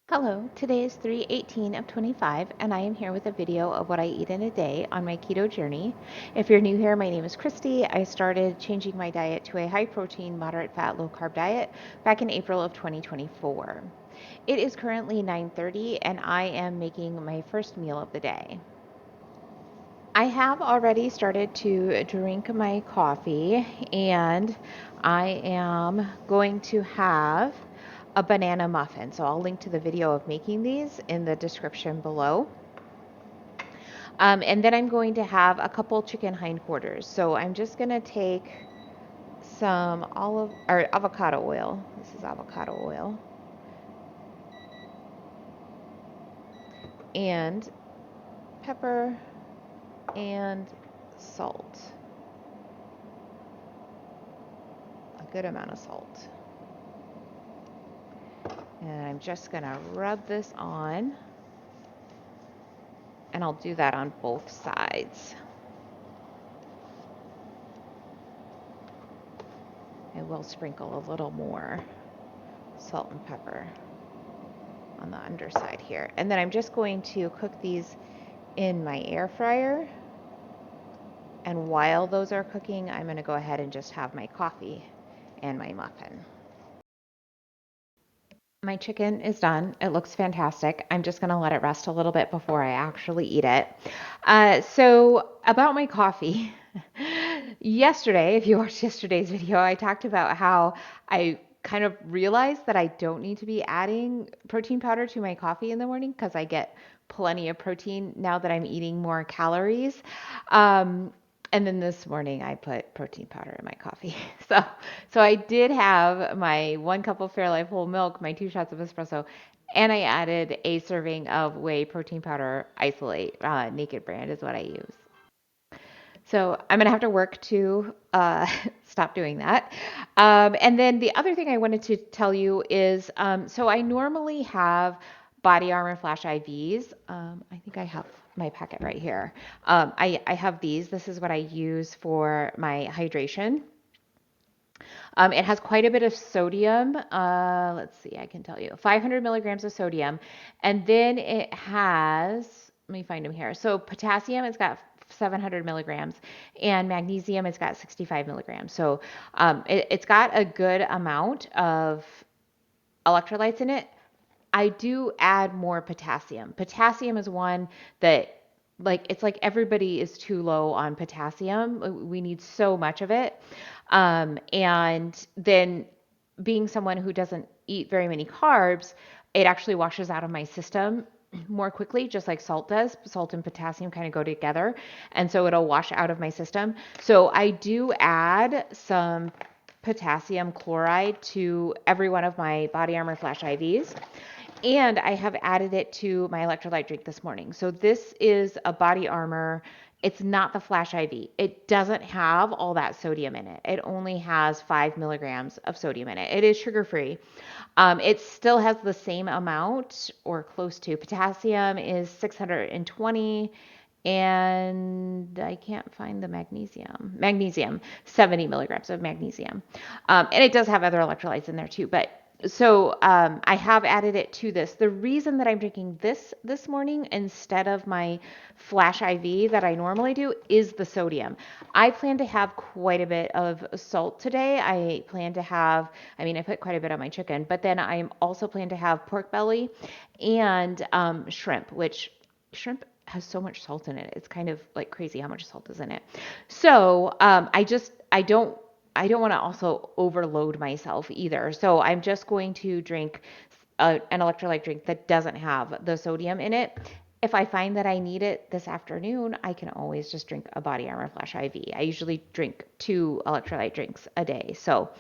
Hello, today is 3/18 of 25 and I am here with a video of what I eat in a day on my keto journey. If you're new here, my name is Christy. I started changing my diet to a high protein, moderate fat, low carb diet back in April of 2024. It is currently 9:30 and I am making my first meal of the day. I have already started to drink my coffee and I am going to have a banana muffin. So I'll link to the video of making these in the description below. And then I'm going to have a couple chicken hindquarters. So I'm just going to take some avocado oil. This is avocado oil. And pepper and salt. A good amount of salt. And I'm just going to rub this on. And I'll do that on both sides. I will sprinkle a little more salt and pepper on the underside here. And then I'm just going to cook these in my air fryer. And while those are cooking, I'm going to go ahead and just have my coffee and my muffin. My chicken is done. It looks fantastic. I'm just going to let it rest a little bit before I actually eat it. So about my coffee. Yesterday, if you watched yesterday's video, I talked about how I kind of realized that I don't need to be adding protein powder to my coffee in the morning because I get plenty of protein now that I'm eating more calories. And then this morning I put protein powder in my coffee. So I did have my 1 cup of Fairlife whole milk, my 2 shots of espresso, and I added a serving of whey protein powder isolate. Naked brand is what I use. So I'm gonna have to work to stop doing that. And then the other thing I wanted to tell you is, so I normally have Body Armor Flash IVs. I think I have my packet right here. I have these. This is what I use for my hydration. It has quite a bit of sodium. Let's see, I can tell you 500 milligrams of sodium. And then it has, let me find them here. So potassium, it's got 700 milligrams, and magnesium, it's got 65 milligrams. So it's got a good amount of electrolytes in it. I do add more potassium. Potassium is one that it's like everybody is too low on potassium. We need so much of it. And then being someone who doesn't eat very many carbs, it actually washes out of my system more quickly, just like salt does. Salt and potassium kind of go together. And so it'll wash out of my system. So I do add some potassium chloride to every one of my Body Armor Flash IVs. And I have added it to my electrolyte drink this morning. So this is a Body Armor. It's not the Flash IV. It doesn't have all that sodium in it. It only has 5 milligrams of sodium in it. It is sugar free. It still has the same amount or close to. Potassium is 620 and I can't find the magnesium. Magnesium, 70 milligrams of magnesium. And it does have other electrolytes in there too, but so I have added it to this. The reason that I'm drinking this morning instead of my Flash IV that I normally do is the sodium. I plan to have quite a bit of salt today. I plan to have, I mean, I put quite a bit on my chicken, but then I also plan to have pork belly and shrimp, which shrimp has so much salt in it. It's kind of like crazy how much salt is in it. So I don't want to also overload myself either. So I'm just going to drink an electrolyte drink that doesn't have the sodium in it. If I find that I need it this afternoon, I can always just drink a Body Armor Flash IV. I usually drink 2 electrolyte drinks a day. So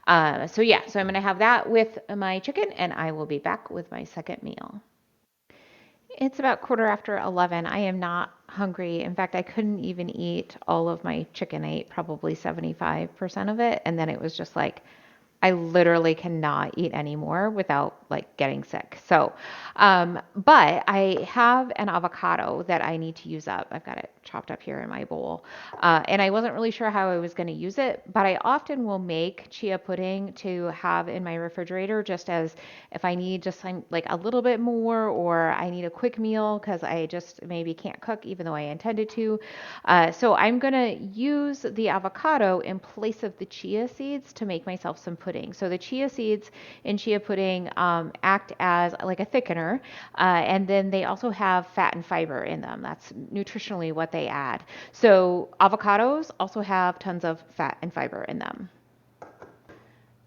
yeah, so I'm going to have that with my chicken and I will be back with my second meal. It's about 11:15. I am not hungry. In fact, I couldn't even eat all of my chicken. I ate probably 75% of it. And then it was just like, I literally cannot eat anymore without like getting sick. So, but I have an avocado that I need to use up. I've got it chopped up here in my bowl. And I wasn't really sure how I was going to use it, but I often will make chia pudding to have in my refrigerator just as if I need just like a little bit more or I need a quick meal because I just maybe can't cook even though I intended to. So I'm going to use the avocado in place of the chia seeds to make myself some pudding. So the chia seeds in chia pudding act as like a thickener, and then they also have fat and fiber in them. That's nutritionally what they add. So avocados also have tons of fat and fiber in them.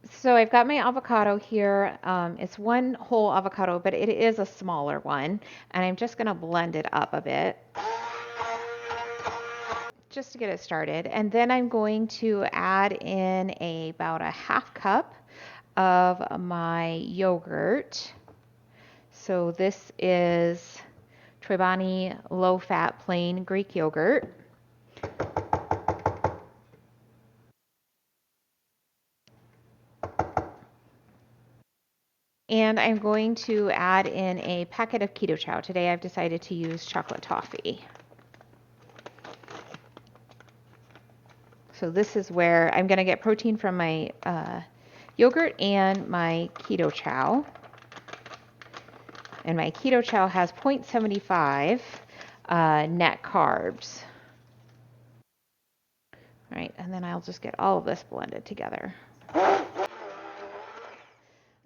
So I've got my avocado here. It's one whole avocado, but it is a smaller one. And I'm just going to blend it up a bit just to get it started. And then I'm going to add in about a half cup of my yogurt. So this is Chobani low fat plain Greek yogurt. And I'm going to add in a packet of Keto Chow. Today I've decided to use chocolate toffee. So this is where I'm going to get protein from my yogurt and my Keto Chow. And my Keto Chow has 0.75 net carbs. All right, and then I'll just get all of this blended together.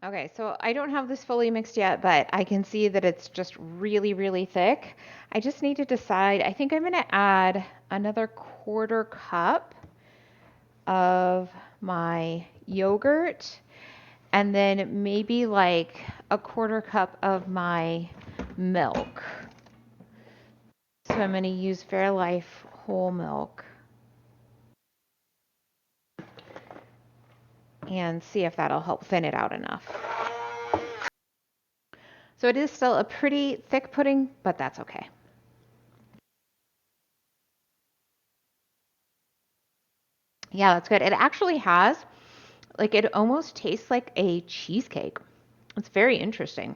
Okay, so I don't have this fully mixed yet, but I can see that it's just really, really thick. I just need to decide. I think I'm going to add another quarter cup of my yogurt and then maybe like a quarter cup of my milk. So I'm going to use Fairlife whole milk and see if that'll help thin it out enough. So it is still a pretty thick pudding, but that's okay. Yeah, that's good. It actually has, like, it almost tastes like a cheesecake. It's very interesting.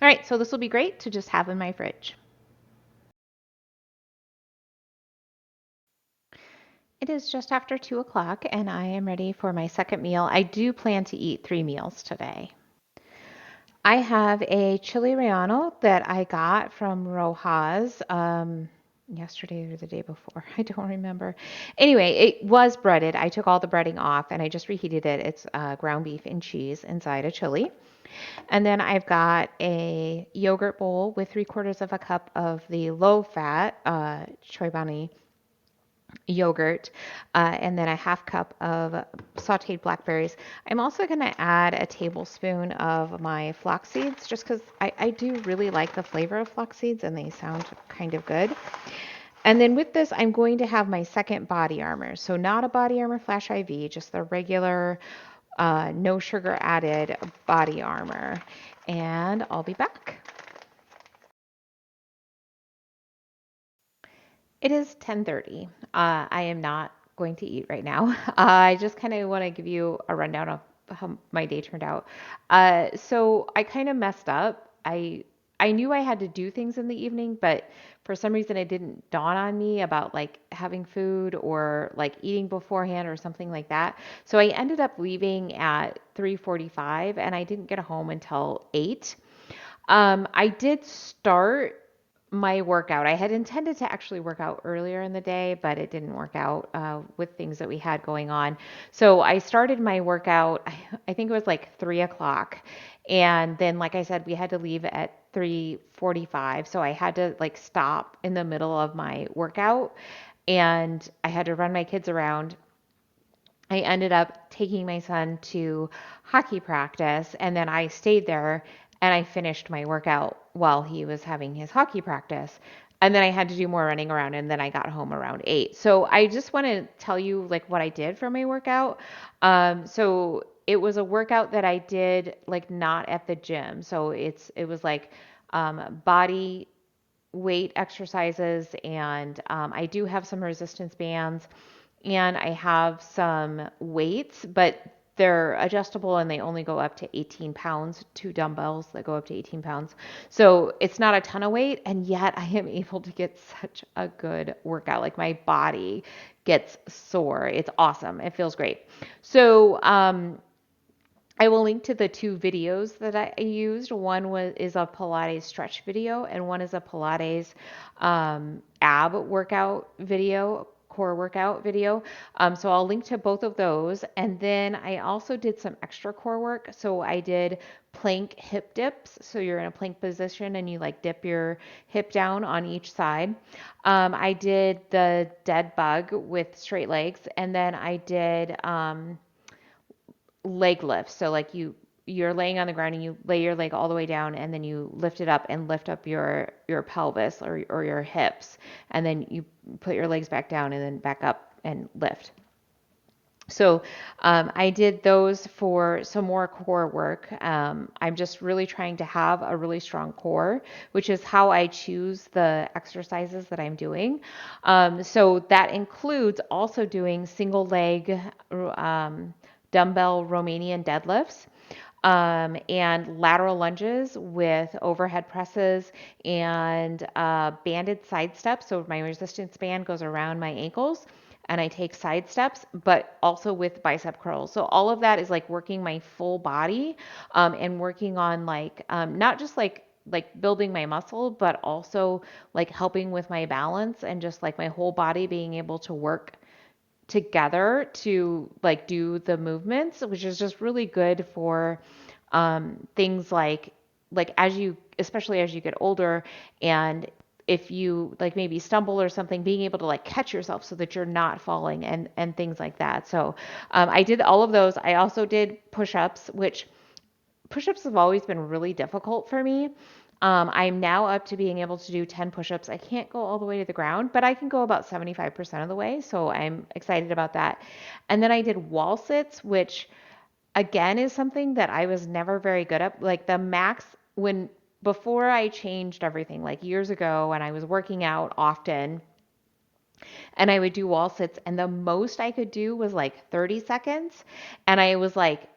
All right, so this will be great to just have in my fridge. It is just after 2 o'clock, and I am ready for my second meal. I do plan to eat 3 meals today. I have a chili relleno that I got from Rojas yesterday or the day before. I don't remember. Anyway, it was breaded. I took all the breading off and I just reheated it. It's ground beef and cheese inside a chili. And then I've got a yogurt bowl with 3/4 of a cup of the low fat Chobani yogurt, and then a half cup of sauteed blackberries. I'm also going to add a tablespoon of my flax seeds just because I do really like the flavor of flax seeds and they sound kind of good. And then with this, I'm going to have my second body armor. So not a body armor flash IV, just the regular, no sugar added body armor. And I'll be back. It is 10:30. I am not going to eat right now. I just kind of want to give you a rundown of how my day turned out. So I kind of messed up. I knew I had to do things in the evening, but for some reason it didn't dawn on me about like having food or like eating beforehand or something like that. So I ended up leaving at 3:45 and I didn't get home until 8. I did start my workout. I had intended to actually work out earlier in the day, but it didn't work out with things that we had going on. So I started my workout, I think it was like 3 o'clock. And then, like I said, we had to leave at 3:45. So I had to like stop in the middle of my workout and I had to run my kids around. I ended up taking my son to hockey practice and then I stayed there and I finished my workout while he was having his hockey practice. And then I had to do more running around and then I got home around 8. So I just want to tell you like what I did for my workout. So it was a workout that I did like not at the gym. So it was like body weight exercises and I do have some resistance bands and I have some weights, but they're adjustable and they only go up to 18 pounds, two dumbbells that go up to 18 pounds. So it's not a ton of weight, and yet I am able to get such a good workout. Like my body gets sore. It's awesome. It feels great. So, I will link to the two videos that I used. One is a Pilates stretch video, and one is a Pilates ab workout video, core workout video. So I'll link to both of those. And then I also did some extra core work. So I did plank hip dips. So you're in a plank position and you like dip your hip down on each side. I did the dead bug with straight legs, and then I did leg lifts. So like you're laying on the ground and you lay your leg all the way down and then you lift it up and lift up your pelvis or your hips, and then you put your legs back down and then back up and lift. So I did those for some more core work. I'm just really trying to have a really strong core, which is how I choose the exercises that I'm doing. So that includes also doing single leg dumbbell Romanian deadlifts, and lateral lunges with overhead presses and banded side steps. So my resistance band goes around my ankles and I take side steps, but also with bicep curls. So all of that is like working my full body, and working on like not just like building my muscle, but also like helping with my balance and just like my whole body being able to work together to like do the movements, which is just really good for things like as you, especially as you get older, and if you like maybe stumble or something, being able to like catch yourself so that you're not falling and things like that. So I did all of those. I also did push-ups, which push-ups have always been really difficult for me. I'm now up to being able to do 10 push-ups. I can't go all the way to the ground, but I can go about 75% of the way. So I'm excited about that. And then I did wall sits, which again is something that I was never very good at. Like the max when before I changed everything, like years ago, and I was working out often and I would do wall sits, and the most I could do was like 30 seconds. And I was like,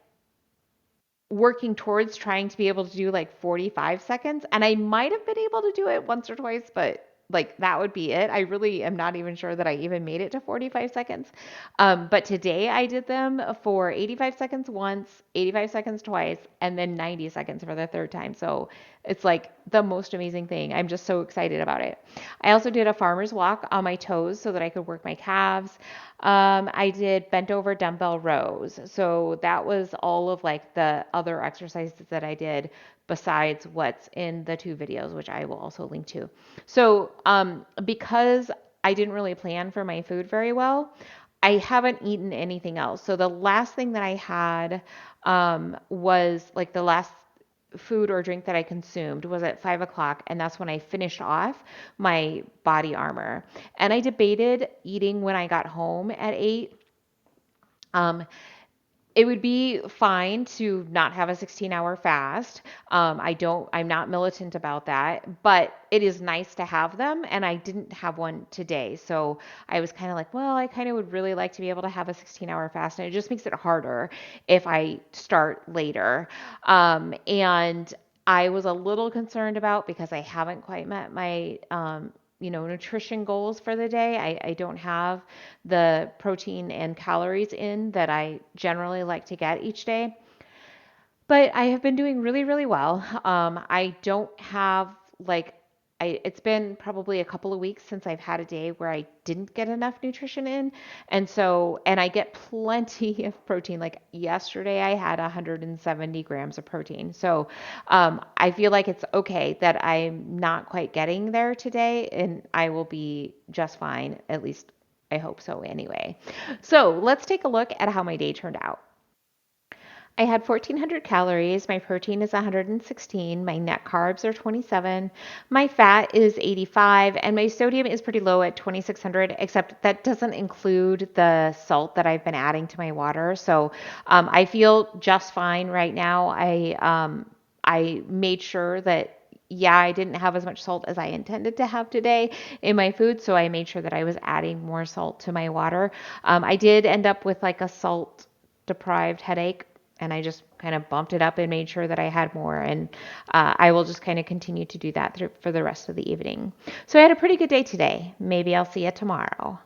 working towards trying to be able to do like 45 seconds. And I might have been able to do it once or twice, but like that would be it. I really am not even sure that I even made it to 45 seconds. But today I did them for 85 seconds once, 85 seconds twice, and then 90 seconds for the third time. So it's like the most amazing thing. I'm just so excited about it. I also did a farmer's walk on my toes so that I could work my calves. I did bent over dumbbell rows. So that was all of like the other exercises that I did besides what's in the two videos, which I will also link to. So, because I didn't really plan for my food very well, I haven't eaten anything else. So the last thing that I had, was like the last food or drink that I consumed was at 5 o'clock, and that's when I finished off my body armor. And I debated eating when I got home at 8. Um, it would be fine to not have a 16-hour fast. I'm not militant about that, but it is nice to have them. And I didn't have one today. So I was kind of like, well, I kind of would really like to be able to have a 16-hour fast. And it just makes it harder if I start later. And I was a little concerned about because I haven't quite met my, nutrition goals for the day. I don't have the protein and calories in that I generally like to get each day. But I have been doing really, really well. I don't have like it's been probably a couple of weeks since I've had a day where I didn't get enough nutrition in. And I get plenty of protein. Like yesterday, I had 170 grams of protein. So I feel like it's okay that I'm not quite getting there today, and I will be just fine. At least I hope so anyway. So let's take a look at how my day turned out. I had 1,400 calories. My protein is 116. My net carbs are 27. My fat is 85. And my sodium is pretty low at 2,600, except that doesn't include the salt that I've been adding to my water. So I feel just fine right now. I made sure that yeah, I didn't have as much salt as I intended to have today in my food, so I made sure that I was adding more salt to my water. I did end up with like a salt deprived headache, and I just kind of bumped it up and made sure that I had more. And I will just kind of continue to do that for the rest of the evening. So I had a pretty good day today. Maybe I'll see you tomorrow.